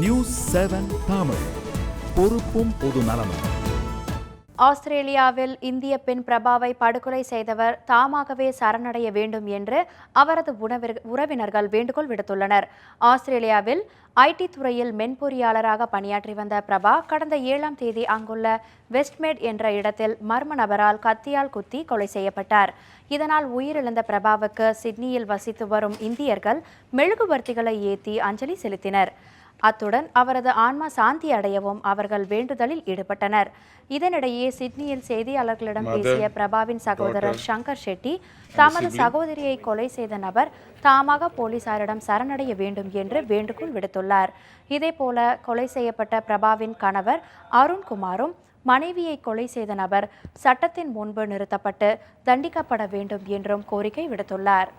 News 7 Tamil, பொறுப்பும் பொது நலமும். ஆஸ்திரேலியாவில் இந்திய பெண் பிரபாவை படுகொலை செய்தவர் தாமாகவே சரணடைய வேண்டும் என்று அவரது உறவினர்கள் வேண்டுகோள் விடுத்துள்ளனர். ஆஸ்திரேலியாவில் ஐடி துறையில் மென்பொறியாளராக பணியாற்றி வந்த பிரபா கடந்த 7ஆம் தேதி அங்குள்ள வெஸ்ட்மேட் என்ற இடத்தில் மர்ம நபரால் கத்தியால் குத்தி கொலை செய்யப்பட்டார். இதனால் உயிரிழந்த பிரபாவுக்கு சிட்னியில் வசித்து வரும் இந்தியர்கள் மெழுகுவர்த்திகளை ஏற்றி அஞ்சலி செலுத்தினர். அத்துடன் அவரது ஆன்மா சாந்தி அடையவும் அவர்கள் வேண்டுதலில் ஈடுபட்டனர். இதனிடையே சிட்னியில் செய்தியாளர்களிடம் பேசிய பிரபாவின் சகோதரர் சங்கர் ஷெட்டி தமது சகோதரியை கொலை செய்த நபர் தாமாக போலீசாரிடம் சரணடைய வேண்டும் என்று வேண்டுகோள் விடுத்துள்ளார். இதேபோல கொலை செய்யப்பட்ட பிரபாவின் கணவர் அருண்குமாரும் மனைவியை கொலை செய்த நபர் சட்டத்தின் முன்பு நிறுத்தப்பட்டு தண்டிக்கப்பட வேண்டும் என்றும் கோரிக்கை விடுத்துள்ளார்.